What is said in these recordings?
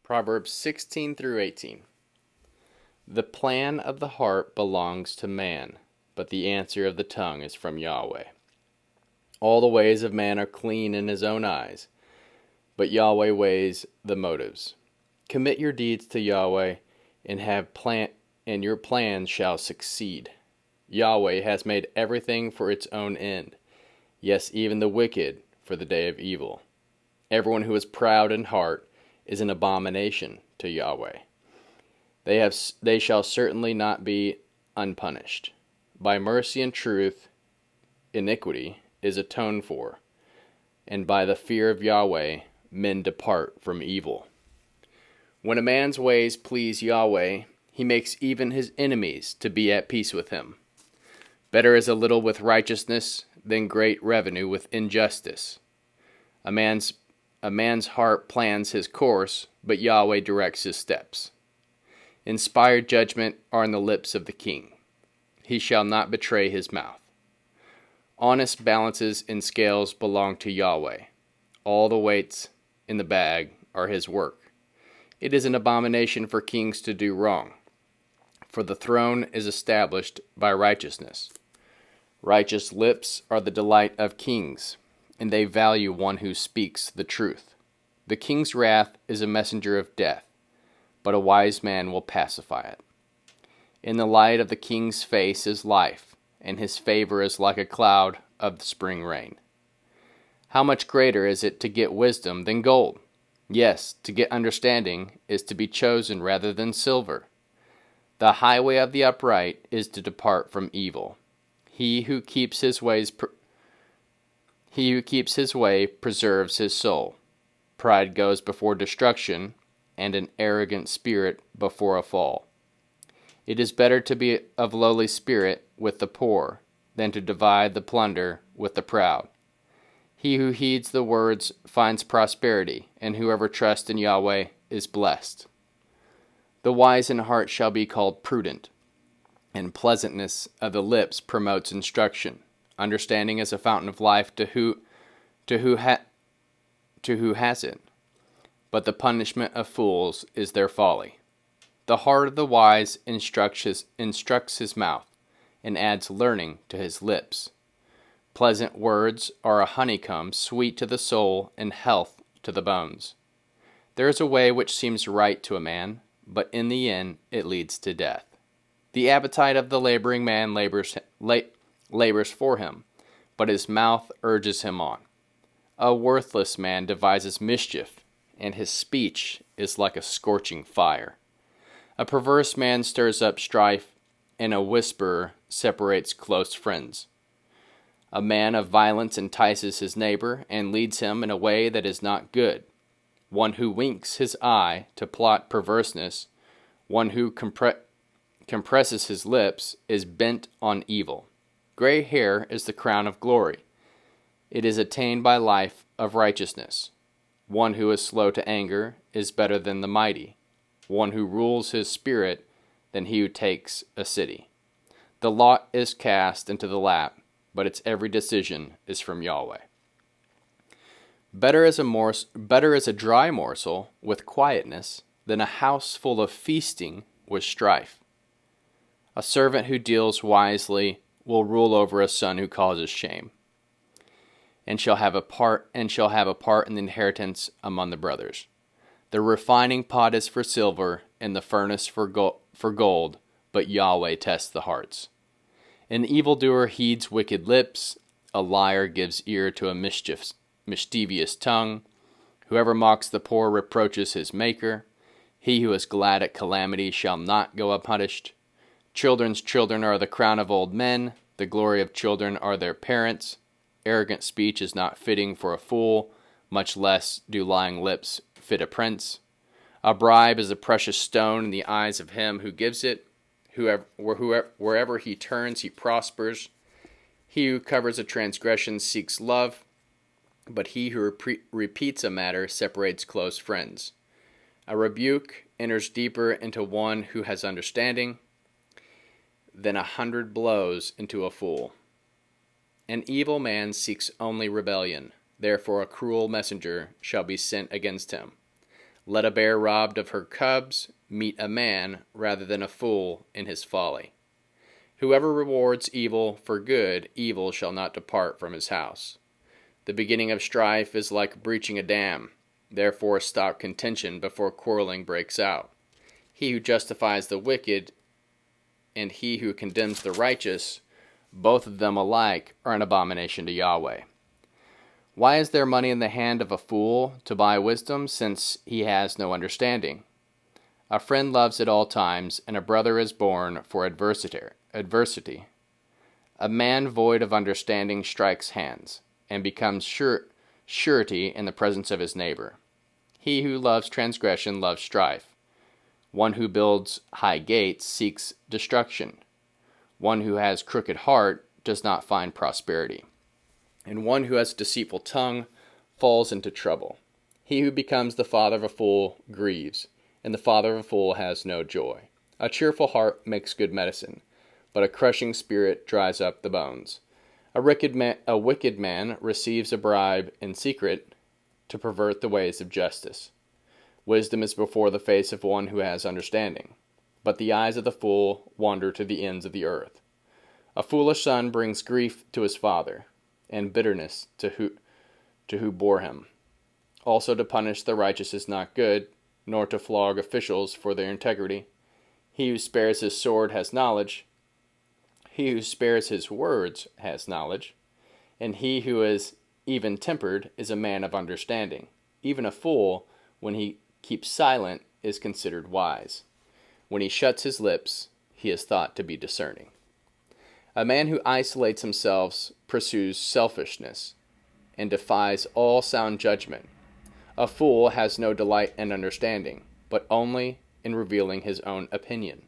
Proverbs 16 through 18. The plan of the heart belongs to man, but the answer of the tongue is from Yahweh. All the ways of man are clean in his own eyes, but Yahweh weighs the motives. Commit your deeds to Yahweh, and your plans shall succeed. Yahweh has made everything for its own end, yes, even the wicked for the day of evil. Everyone who is proud in heart is an abomination to Yahweh. They shall certainly not be unpunished. By mercy and truth, iniquity is atoned for, and by the fear of Yahweh, men depart from evil. When a man's ways please Yahweh, he makes even his enemies to be at peace with him. Better is a little with righteousness than great revenue with injustice. A man's heart plans his course, but Yahweh directs his steps. Inspired judgment are in the lips of the king. He shall not betray his mouth. Honest balances and scales belong to Yahweh. All the weights in the bag are his work. It is an abomination for kings to do wrong, for the throne is established by righteousness. Righteous lips are the delight of kings, and they value one who speaks the truth. The king's wrath is a messenger of death, but a wise man will pacify it. In the light of the king's face is life, and his favor is like a cloud of the spring rain. How much greater is it to get wisdom than gold? Yes, to get understanding is to be chosen rather than silver. The highway of the upright is to depart from evil. He who keeps his way preserves his soul. Pride goes before destruction, and an arrogant spirit before a fall. It is better to be of lowly spirit with the poor than to divide the plunder with the proud. He who heeds the words finds prosperity, and whoever trusts in Yahweh is blessed. The wise in heart shall be called prudent, and pleasantness of the lips promotes instruction. Understanding is a fountain of life to who has it, but the punishment of fools is their folly. The heart of the wise instructs his mouth, and adds learning to his lips. Pleasant words are a honeycomb, sweet to the soul, and health to the bones. There is a way which seems right to a man, but in the end it leads to death. The appetite of the laboring man labors for him, but his mouth urges him on. A worthless man devises mischief, and his speech is like a scorching fire. A perverse man stirs up strife, and a whisperer separates close friends. A man of violence entices his neighbor and leads him in a way that is not good. One who winks his eye to plot perverseness, one who compresses his lips, is bent on evil. Gray hair is the crown of glory. It is attained by life of righteousness. One who is slow to anger is better than the mighty. One who rules his spirit than he who takes a city. The lot is cast into the lap, but its every decision is from Yahweh. Better is a dry morsel with quietness than a house full of feasting with strife. A servant who deals wisely will rule over a son who causes shame, and shall have a part in the inheritance among the brothers. The refining pot is for silver, and the furnace for gold, but Yahweh tests the hearts. An evildoer heeds wicked lips, a liar gives ear to a mischievous tongue. Whoever mocks the poor reproaches his maker. He who is glad at calamity shall not go unpunished. Children's children are the crown of old men, the glory of children are their parents. Arrogant speech is not fitting for a fool, much less do lying lips fit a prince. A bribe is a precious stone in the eyes of him who gives it. Wherever he turns, he prospers. He who covers a transgression seeks love, but he who repeats a matter separates close friends. A rebuke enters deeper into one who has understanding than 100 blows into a fool. An evil man seeks only rebellion, therefore a cruel messenger shall be sent against him. Let a bear robbed of her cubs meet a man rather than a fool in his folly. Whoever rewards evil for good, evil shall not depart from his house. The beginning of strife is like breaching a dam. Therefore stop contention before quarreling breaks out. He who justifies the wicked and he who condemns the righteous, both of them alike are an abomination to Yahweh. Why is there money in the hand of a fool to buy wisdom, since he has no understanding? A friend loves at all times, and a brother is born for adversity. A man void of understanding strikes hands, and becomes surety in the presence of his neighbor. He who loves transgression loves strife. One who builds high gates seeks destruction. One who has crooked heart does not find prosperity. And one who has a deceitful tongue falls into trouble. He who becomes the father of a fool grieves, and the father of a fool has no joy. A cheerful heart makes good medicine, but a crushing spirit dries up the bones. A wicked man receives a bribe in secret to pervert the ways of justice. Wisdom is before the face of one who has understanding, but the eyes of the fool wander to the ends of the earth. A foolish son brings grief to his father, and bitterness to who bore him. Also to punish the righteous is not good, nor to flog officials for their integrity. He who spares his sword has knowledge. He who spares his words has knowledge. And he who is even-tempered is a man of understanding. Even a fool, when he keeps silent, is considered wise. When he shuts his lips, he is thought to be discerning. A man who isolates himself pursues selfishness and defies all sound judgment. A fool has no delight in understanding, but only in revealing his own opinion.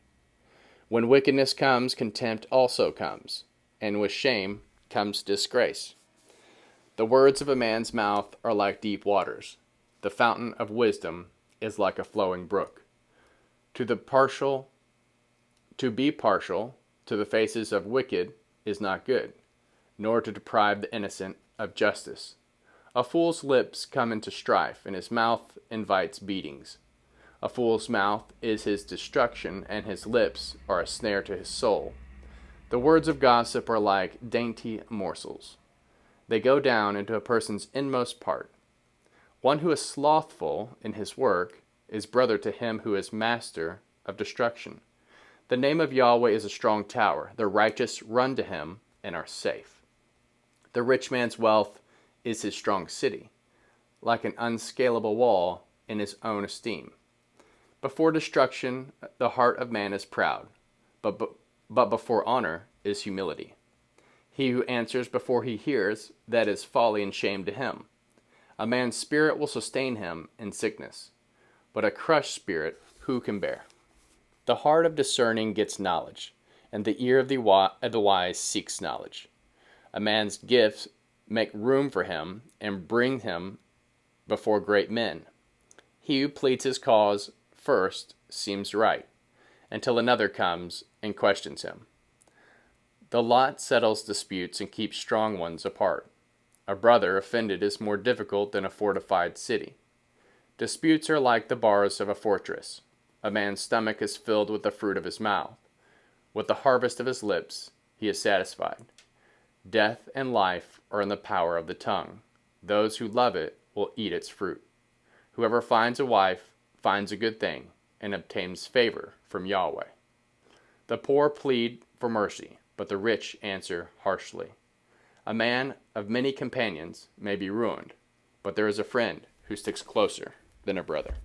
When wickedness comes, contempt also comes, and with shame comes disgrace. The words of a man's mouth are like deep waters. The fountain of wisdom is like a flowing brook. To be partial to the faces of wicked is not good, nor to deprive the innocent of justice. A fool's lips come into strife, and his mouth invites beatings. A fool's mouth is his destruction, and his lips are a snare to his soul. The words of gossip are like dainty morsels. They go down into a person's inmost part. One who is slothful in his work is brother to him who is master of destruction. The name of Yahweh is a strong tower. The righteous run to him and are safe. The rich man's wealth is his strong city, like an unscalable wall in his own esteem. Before destruction, the heart of man is proud, but before honor is humility. He who answers before he hears, that is folly and shame to him. A man's spirit will sustain him in sickness, but a crushed spirit who can bear? The heart of discerning gets knowledge, and the ear of the wise seeks knowledge. A man's gifts make room for him and bring him before great men. He who pleads his cause first seems right, until another comes and questions him. The lot settles disputes and keeps strong ones apart. A brother offended is more difficult than a fortified city. Disputes are like the bars of a fortress. A man's stomach is filled with the fruit of his mouth. With the harvest of his lips he is satisfied. Death and life are in the power of the tongue. Those who love it will eat its fruit. Whoever finds a wife finds a good thing and obtains favor from Yahweh. The poor plead for mercy, but the rich answer harshly. A man of many companions may be ruined, but there is a friend who sticks closer than a brother.